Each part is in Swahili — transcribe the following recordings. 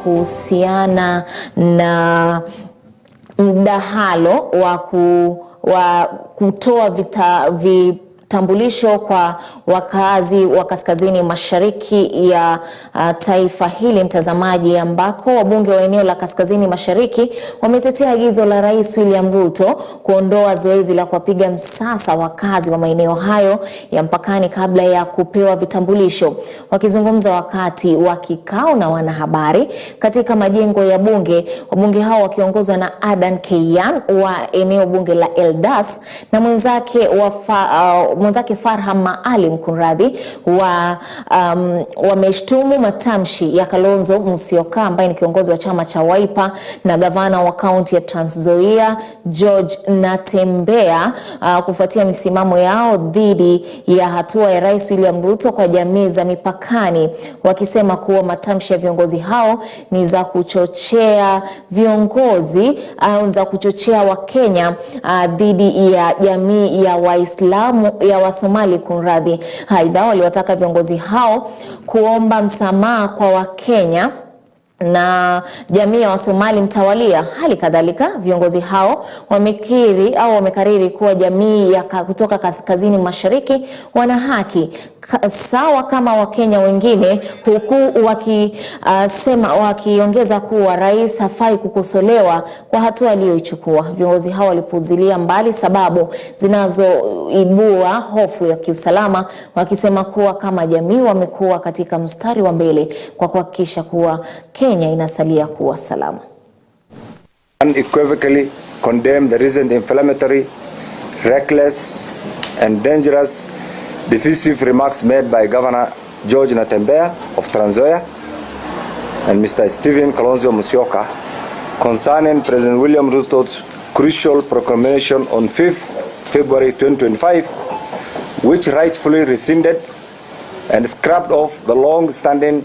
kuhusiana na mdahalo wa kutoa vitambulisho kwa wakazi wa kaskazini mashariki ya taifa hili, mtazamaji, ambako wabunge wa eneo la kaskazini mashariki wametetea agizo la Rais William Ruto kuondoa zoezi la kuwapiga msasa wakazi wa maeneo hayo ya mpakani kabla ya kupewa vitambulisho. Wakizungumza wakati wa kikao na wanahabari katika majengo ya bunge, wabunge hao wakiongozwa na Adan Keyan wa eneo bunge la Eldas na mwenzake Farham Maalim Kunradhi wameshtumu matamshi ya Kalonzo Musyoka ambaye ni kiongozi wa chama cha Wiper na gavana wa kaunti ya Trans Nzoia George Natembeya kufuatia misimamo yao dhidi ya hatua ya Rais William Ruto kwa jamii za mipakani, wakisema kuwa matamshi ya viongozi hao ni za kuchochea viongozi au za kuchochea Wakenya dhidi ya jamii ya Waislamu ya Wasomali kunradhi. Aidha, waliwataka viongozi hao kuomba msamaha kwa Wakenya na jamii ya Wasomali mtawalia. Hali kadhalika viongozi hao wamekariri kuwa jamii ya kutoka kaskazini mashariki wana haki sawa kama Wakenya wengine, huku wakiongeza kuwa rais hafai kukosolewa kwa hatua aliyoichukua. Viongozi hao walipuuzilia mbali sababu zinazoibua hofu ya kiusalama, wakisema kuwa kama jamii wamekuwa katika mstari wa mbele kwa kuhakikisha kuwa Kenya inasalia kuwa salama. Unequivocally condemn the recent inflammatory, reckless and dangerous divisive remarks made by Governor George Natembeya of Trans Nzoia and Mr. Stephen Kalonzo Musyoka concerning President William Ruto's crucial proclamation on 5th February 2025, which rightfully rescinded and scrapped off the long-standing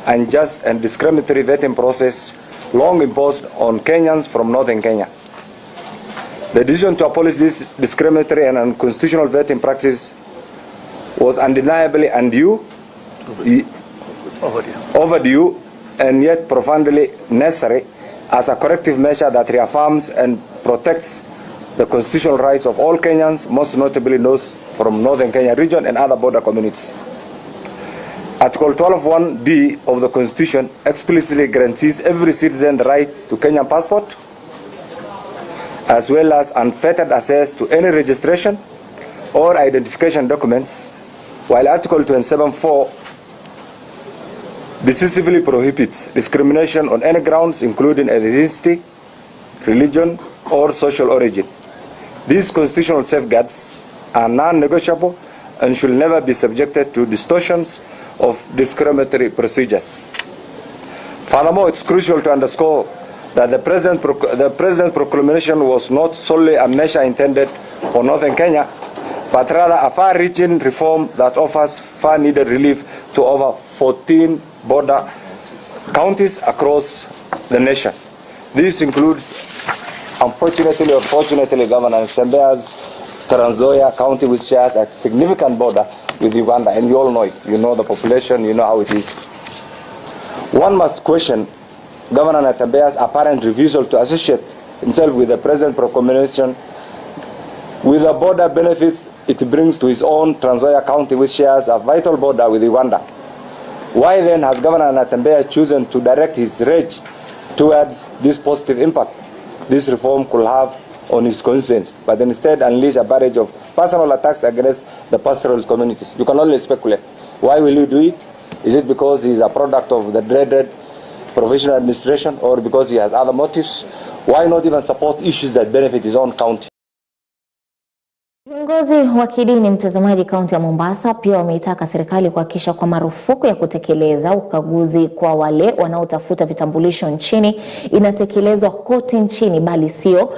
unjust and discriminatory vetting process long imposed on Kenyans from northern Kenya. The decision to abolish this discriminatory and unconstitutional vetting practice was undeniably overdue and yet profoundly necessary as a corrective measure that reaffirms and protects the constitutional rights of all Kenyans, most notably those from northern Kenya region and other border communities. Article 12(1)(b) of the Constitution explicitly guarantees every citizen the right to Kenyan passport, as well as unfettered access to any registration or identification documents, while Article 27(4) decisively prohibits discrimination on any grounds, including ethnicity, religion, or social origin. These constitutional safeguards are non-negotiable and should never be subjected to distortions of discriminatory procedures. Furthermore, it's crucial to underscore that the President's proclamation was not solely a measure intended for northern Kenya, but rather a far-reaching reform that offers far-needed relief to over 14 border counties across the nation. This includes, unfortunately or fortunately, Governor Natembeya's Trans Nzoia County, which shares a significant border with Uganda, and you all know it. You know the population, you know how it is. One must question Governor Natembeya's apparent refusal to associate himself with the President's proclamation with the border benefits it brings to his own Trans Nzoia County, which shares a vital border with Uganda. Why then has Governor Natembeya chosen to direct his rage towards this positive impact this reform could have on his constituents, but instead unleash a barrage of personal attacks against the pastoralist communities? You can only speculate. Why will you do it? Is it because he is a product of the dreaded provincial administration, or because he has other motives? Why not even support issues that benefit his own county? Viongozi wa kidini, mtazamaji, kaunti ya Mombasa pia wameitaka serikali kuhakikisha kwa marufuku ya kutekeleza ukaguzi kwa wale wanaotafuta vitambulisho nchini inatekelezwa kote nchini, bali sio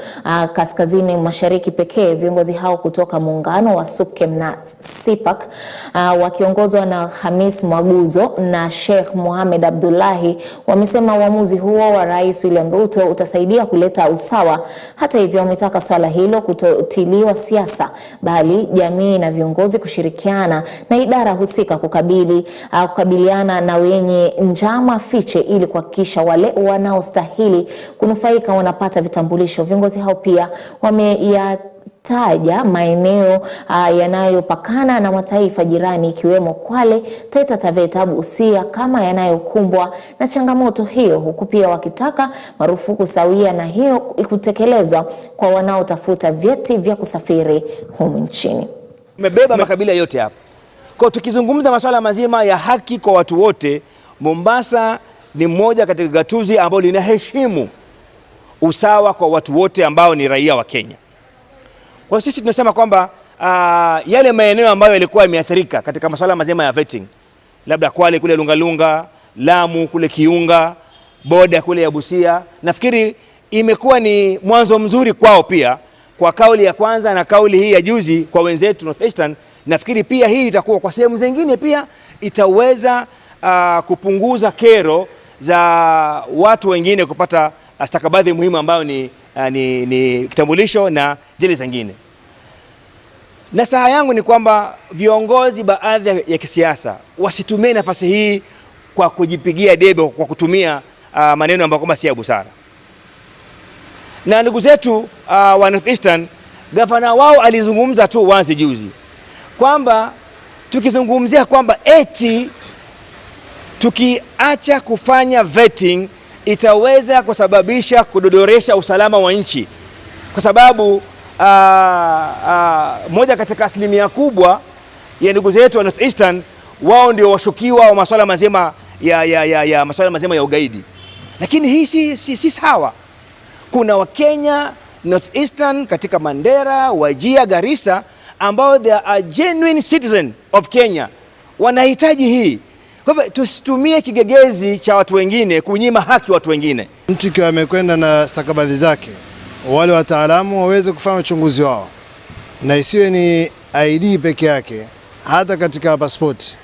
kaskazini mashariki pekee. Viongozi hao kutoka muungano wa SUPKEM na SIPAK wakiongozwa na Hamis Mwaguzo na Sheikh Mohamed Abdullahi wamesema uamuzi huo wa Rais William Ruto utasaidia kuleta usawa. Hata hivyo, wametaka swala hilo kutotiliwa siasa bali jamii na viongozi kushirikiana na idara husika kukabiliana na wenye njama fiche ili kuhakikisha wale wanaostahili kunufaika wanapata vitambulisho. Viongozi hao pia wameyataja maeneo yanayopakana na mataifa jirani ikiwemo Kwale, Taita Taveta, Busia kama yanayokumbwa na changamoto hiyo, huku pia wakitaka marufuku sawia na hiyo kutekelezwa kwa wanaotafuta vyeti vya kusafiri humu nchini. Umebeba makabila yote hapa. Kwa tukizungumza masuala mazima ya haki kwa watu wote, Mombasa ni moja katika gatuzi ambalo linaheshimu usawa kwa watu wote ambao ni raia wa Kenya. Kwa sisi tunasema kwamba yale maeneo ambayo yalikuwa yameathirika katika masuala mazima ya vetting, labda Kwale kule Lungalunga, Lamu kule Kiunga, boda kule ya Busia, nafikiri imekuwa ni mwanzo mzuri kwao pia, kwa kauli ya kwanza na kauli hii ya juzi kwa wenzetu North Eastern. Nafikiri pia hii itakuwa kwa sehemu zingine pia itaweza kupunguza kero za watu wengine kupata stakabadhi muhimu ambayo ni kitambulisho na zile zingine. Na saha yangu ni kwamba viongozi baadhi ya kisiasa wasitumie nafasi hii kwa kujipigia debe, kwa kutumia maneno ambayo kwamba si ya busara. Na ndugu zetu wa North Eastern, gavana wao alizungumza tu wazi juzi kwamba tukizungumzia kwamba eti tukiacha kufanya vetting itaweza kusababisha kudodoresha usalama wa nchi, kwa sababu moja katika asilimia kubwa ya ndugu zetu wa North Eastern wao ndio washukiwa wa masuala mazima ya masuala mazima ya ugaidi. Lakini hii si sawa. Kuna Wakenya North Eastern katika Mandera, Wajir, Garissa ambao they are genuine citizen of Kenya, wanahitaji hii. Kwa hivyo tusitumie kigegezi cha watu wengine kunyima haki watu wengine. Mtu kiwa amekwenda na stakabadhi zake, wale wataalamu waweze kufanya uchunguzi wao, na isiwe ni ID peke yake, hata katika passport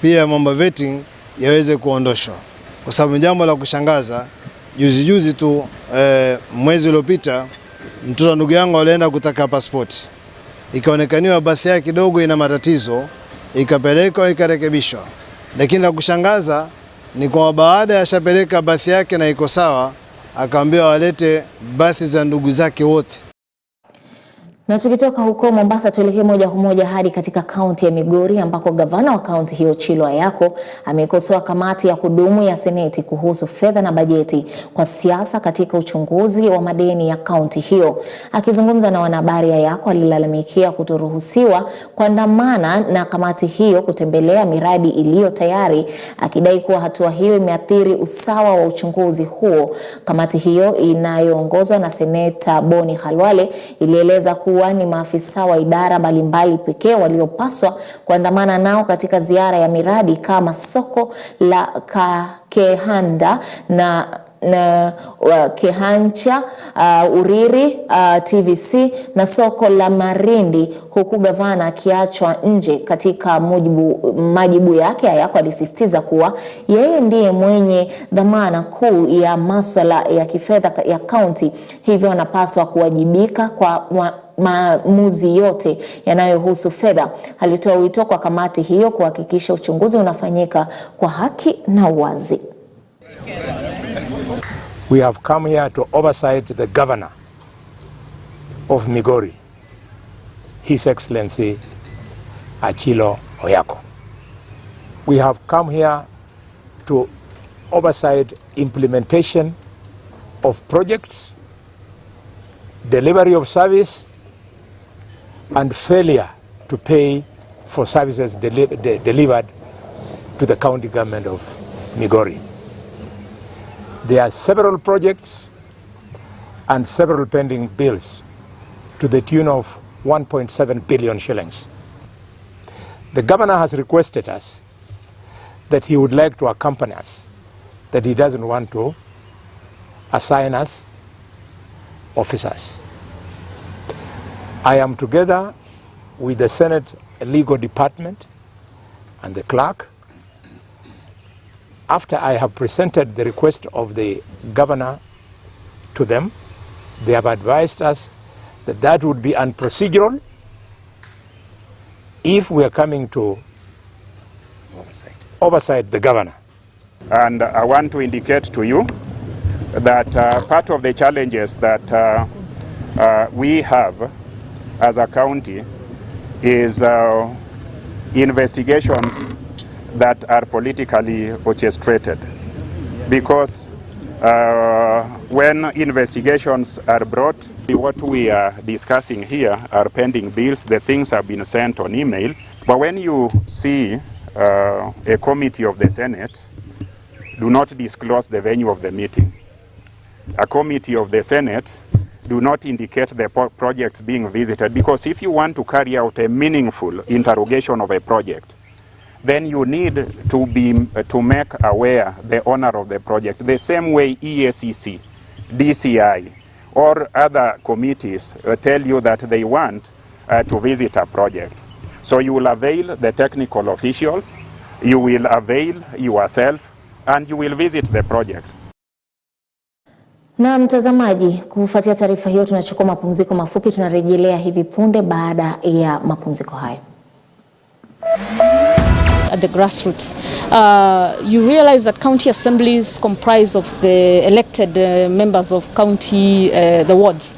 pia mambo vetting yaweze kuondoshwa, kwa sababu jambo la kushangaza juzi tu mwezi uliopita mtoto ndugu yangu alienda kutaka passport, ikaonekaniwa bathi yake kidogo ina matatizo, ikapelekwa ikarekebishwa. Lakini la kushangaza ni kwa baada ya shapeleka bathi yake na iko sawa, akaambiwa walete bathi za ndugu zake wote. Na tukitoka huko Mombasa tuelekee moja kwa moja hadi katika kaunti ya Migori ambako gavana wa kaunti hiyo Chilo Ayako amekosoa kamati ya kudumu ya Seneti kuhusu fedha na bajeti kwa siasa katika uchunguzi wa madeni ya kaunti hiyo. Akizungumza na wanahabari, Ayako alilalamikia kutoruhusiwa kuandamana na kamati hiyo kutembelea miradi iliyo tayari, akidai kuwa hatua hiyo imeathiri usawa wa uchunguzi huo. Kamati hiyo inayoongozwa na Seneta Boni Khalwale ilieleza kuwa ni maafisa wa idara mbalimbali pekee waliopaswa kuandamana nao katika ziara ya miradi kama soko la Kehanda na Kehancha, Uriri, TVC na soko la Marindi, huku gavana akiachwa nje. Katika majibu yake, Ayako alisisitiza kuwa yeye ndiye mwenye dhamana kuu ya masuala ya kifedha ya kaunti, hivyo anapaswa kuwajibika kwa maamuzi yote yanayohusu fedha. Alitoa wito kwa kamati hiyo kuhakikisha uchunguzi unafanyika kwa haki na uwazi. We have come here to oversight the governor of Migori, His Excellency Chilo Ayako. We have come here to oversight implementation of projects, delivery of service, and failure to pay for services delivered to the county government of Migori. There are several projects and several pending bills to the tune of 1.7 billion shillings. The governor has requested us that he would like to accompany us, that he doesn't want to assign us officers. I am together with the Senate Legal Department and the clerk. After I have presented the request of the governor to them, they have advised us that that would be unprocedural if we are coming to oversight the governor. And I want to indicate to you that part of the challenges that we have as a county is investigations that are politically orchestrated. Because when investigations are brought, what we are discussing here are pending bills. The things have been sent on email. But when you see a committee of the Senate do not disclose the venue of the meeting, a committee of the Senate do not indicate the projects being visited, because if you want to carry out a meaningful interrogation of a project, then you need to make aware the owner of the project. The same way EACC, DCI, or other committees tell you that they want to visit a project. So you will avail the technical officials, you will avail yourself, and you will visit the project. Na mtazamaji, kufuatia taarifa hiyo tunachukua mapumziko mafupi, tunarejelea hivi punde baada ya mapumziko hayo. At the grassroots, you realize that county assemblies comprise of the elected members of county, the wards.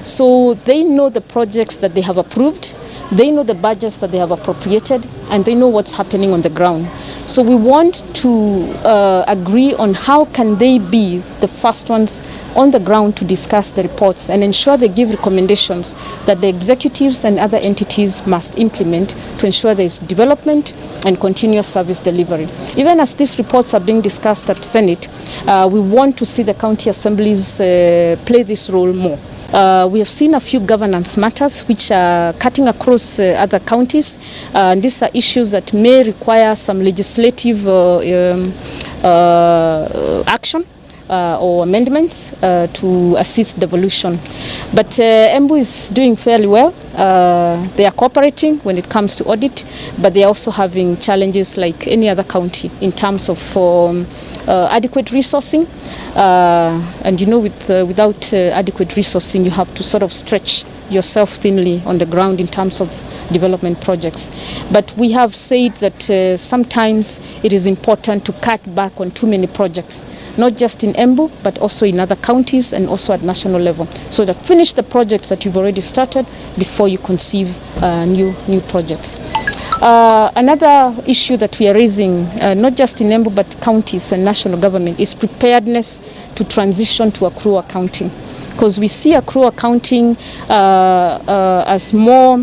So they know the projects that they have approved, they know the budgets that they have appropriated, and they know what's happening on the ground. So we want to agree on how can they be the first ones on the ground to discuss the reports and ensure they give recommendations that the executives and other entities must implement to ensure there is development and continuous service delivery. Even as these reports are being discussed at Senate, we want to see the county assemblies play this role more. We have seen a few governance matters which are cutting across other counties. These are issues that may require some legislative action or amendments to assist devolution. But Embu is doing fairly well. They are cooperating when it comes to audit, but they are also having challenges like any other county in terms of adequate resourcing. And you know, without adequate resourcing, you have to sort of stretch yourself thinly on the ground in terms of development projects. But we have said that sometimes it is important to cut back on too many projects, not just in Embu, but also in other counties and also at national level, so that finish the projects that you've already started before you conceive new projects. Another issue that we are raising, not just in Embu but counties and national government, is preparedness to transition to accrual accounting. Because we see accrual accounting as more,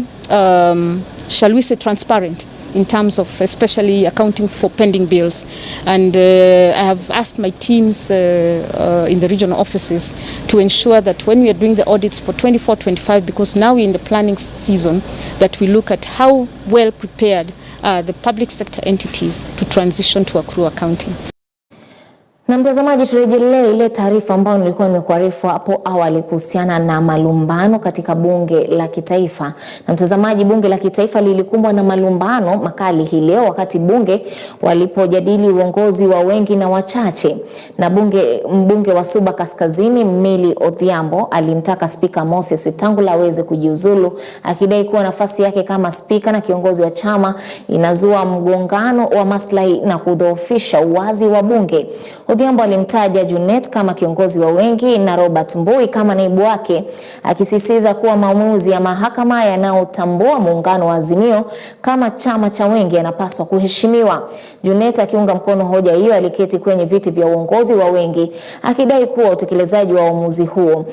shall we say, transparent in terms of especially accounting for pending bills. And I have asked my teams in the regional offices to ensure that when we are doing the audits for 24-25, because now we're in the planning season, that we look at how well prepared the public sector entities to transition to accrual accounting. Na mtazamaji, turejelee ile taarifa ambayo nilikuwa nimekuarifu hapo awali kuhusiana na malumbano katika bunge la kitaifa. Na mtazamaji, bunge la kitaifa lilikumbwa na malumbano makali hii leo wakati bunge walipojadili uongozi wa wengi na wachache. Na mbunge wa Suba Kaskazini Milly Odhiambo alimtaka Spika Moses Wetangula aweze kujiuzulu, akidai kuwa nafasi yake kama spika na kiongozi wa chama inazua mgongano wa maslahi na kudhoofisha uwazi wa bunge. Odhiambo alimtaja Junet kama kiongozi wa wengi na Robert Mbui kama naibu wake, akisisitiza kuwa maamuzi ya mahakama yanayotambua muungano wa Azimio kama chama cha wengi yanapaswa kuheshimiwa. Junet akiunga mkono hoja hiyo aliketi kwenye viti vya uongozi wa wengi, akidai kuwa utekelezaji wa uamuzi huo.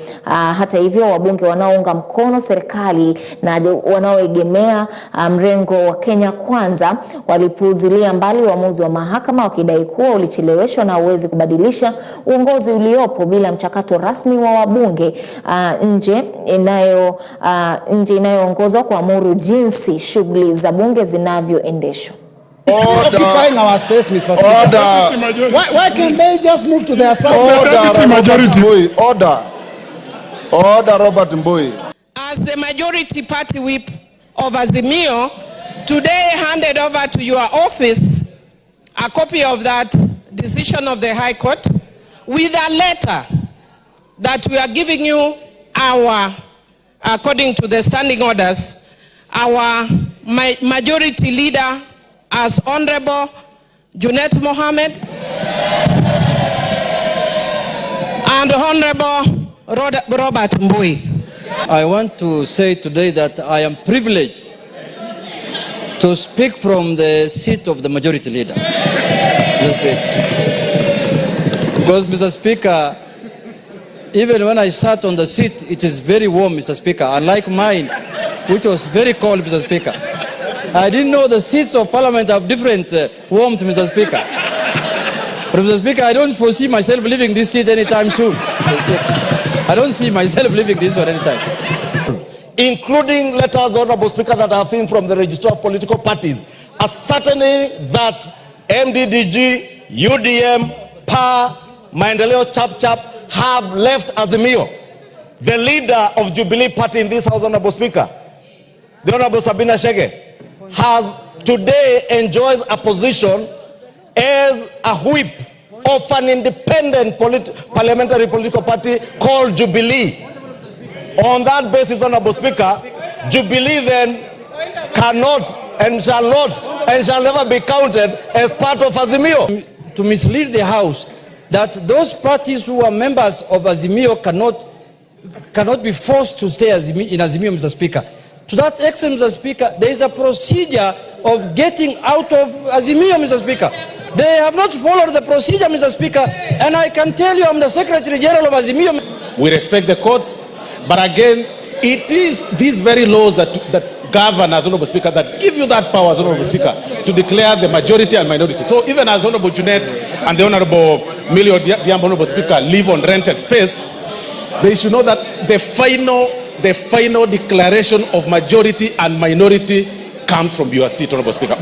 Hata hivyo, wabunge wanaounga mkono serikali na wanaoegemea mrengo wa Kenya Kwanza walipuuzilia mbali uamuzi wa mahakama, wakidai kuwa ulicheleweshwa na uwezi kubadilisha uongozi uliopo bila mchakato rasmi wa wabunge nje inayoongozwa kuamuru jinsi shughuli za bunge zinavyoendeshwa. Occupying our space, Mr. Speaker. Why can't they just move to their side? Order, Robert Mbui. As the majority party whip of Azimio, today handed over to your office a copy of that decision of the High Court with a letter that we are giving you our, according to the standing orders, our my majority leader as Honorable Junet Mohammed and Honorable Robert Mbui. I want to say today that I am privileged to speak from the seat of the majority leader. Because, Mr. Speaker, even when I sat on the seat, it is very warm, Mr. Speaker, unlike mine, which was very cold, Mr. Speaker. I didn't know the seats of Parliament have different warmth, Mr. Speaker. But, Mr. Speaker, I don't foresee myself leaving this seat anytime soon. I don't see myself leaving this one anytime. Including letters, Honorable Speaker, that I have seen from the Register of Political Parties, ascertaining that MDDG, UDM, PA, Maendeleo Chap have left Azimio. The leader of Jubilee Party in this House, Honorable Speaker, the Honorable Sabina Chege, has today enjoys a position as a whip of an independent parliamentary political party called Jubilee. On that basis, Honorable Speaker, Jubilee then cannot and shall not and shall never be counted as part of Azimio. To mislead the House that those parties who are members of Azimio cannot be forced to stay in Azimio, Mr. Speaker. To that extent, Mr. Speaker, there is a procedure of getting out of Azimio, Mr. Speaker. They have not followed the procedure, Mr. Speaker, and I can tell you I'm the Secretary General of Azimio. We respect the courts, but again, it is these very laws that govern, as Honorable Speaker, that give you that power, as Honorable Speaker, to declare the majority and minority. So even as Honorable Junet and the Honorable Milio Diambo, Honorable Speaker, live on rented space, they should know that the final declaration of majority and minority comes from your seat, Honorable Speaker.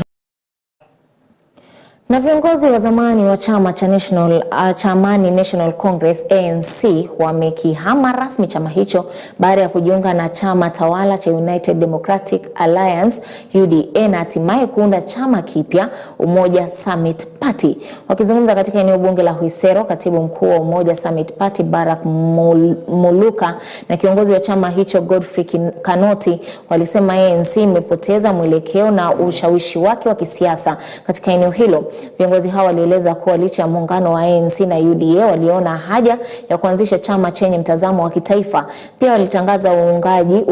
Na viongozi wa zamani wa chama cha Amani National Congress ANC wamekihama rasmi chama hicho baada ya kujiunga na chama tawala cha United Democratic Alliance UDA na hatimaye kuunda chama kipya Umoja Summit Party. Wakizungumza katika eneo bunge la Huisero, katibu mkuu wa Umoja Summit Party Barak Muluka na kiongozi wa chama hicho Godfrey Kanoti walisema ANC imepoteza mwelekeo na ushawishi wake wa kisiasa katika eneo hilo. Viongozi hao walieleza kuwa licha ya muungano wa ANC na UDA waliona haja ya kuanzisha chama chenye mtazamo wa kitaifa. Pia walitangaza uungaji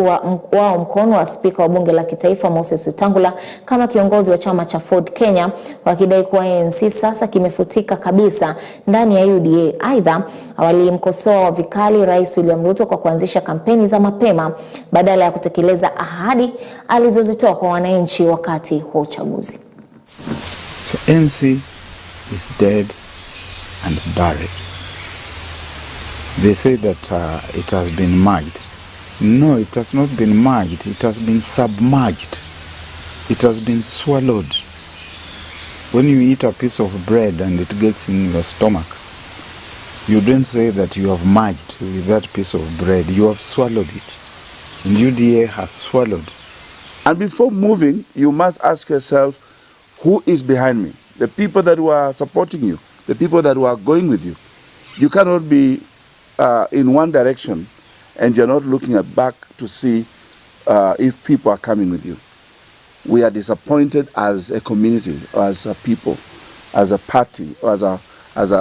wao mkono wa spika wa bunge la kitaifa Moses Wetangula kama kiongozi wa chama cha Ford Kenya, wakidai kuwa ANC sasa kimefutika kabisa ndani ya UDA. Aidha, walimkosoa vikali Rais William Ruto kwa kuanzisha kampeni za mapema badala ya kutekeleza ahadi alizozitoa kwa wananchi wakati wa uchaguzi. So ANC is dead and buried. They say that it has been merged. No, it has not been merged. It has been submerged. It has been swallowed. When you eat a piece of bread and it gets in your stomach, you don't say that you have merged with that piece of bread. You have swallowed it. And UDA has swallowed. And before moving, you must ask yourself, who is behind me? The people that were supporting you, the people that were going with you. You cannot be in one direction and you're not looking back to see if people are coming with you. We are disappointed as a community, or as a people, as a party, or as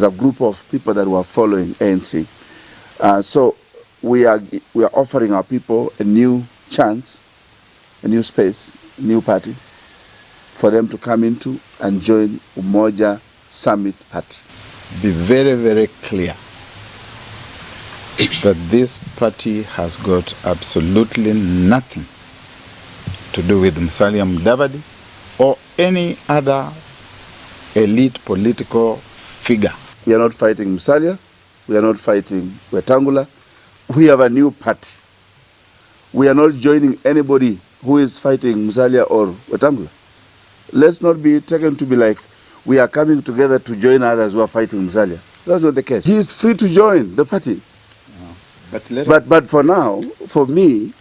a group of people that were following ANC. So we are offering our people a new chance, a new space, a new party, for them to come into and join Umoja Summit Party. Be very, very clear that this party has got absolutely nothing to do with Musalia Mudavadi or any other elite political figure. We are not fighting Musalia, we are not fighting Wetangula. We have a new party. We are not joining anybody who is fighting Musalia or Wetangula. Let's not be taken to be like we are coming together to join others who are fighting Musalia. That's not the case. He is free to join the party. But for now, for me,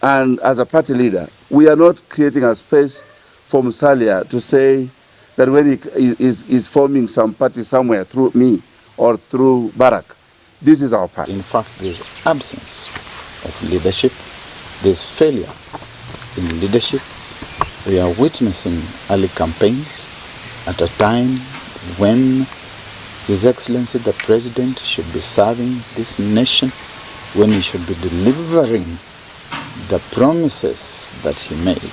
and as a party leader, we are not creating a space for Musalia to say that when he is forming some party somewhere through me or through Barak, this is our party. In fact, there's absence of leadership, there's failure in leadership. We are witnessing early campaigns at a time when His Excellency the President should be serving this nation, when he should be delivering the promises that he made.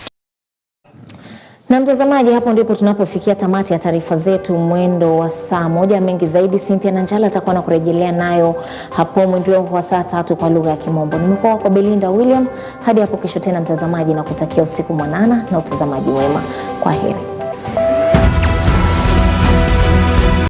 Na mtazamaji, hapo ndipo tunapofikia tamati ya taarifa zetu mwendo wa saa moja. Mengi zaidi Cynthia Nanjala atakuwa na kurejelea nayo hapo mwendo wa saa 3 kwa lugha ya Kimombo. Nimekuwa kwa Belinda William, hadi hapo kesho tena mtazamaji, na kutakia usiku mwanana na utazamaji wema. Kwaheri.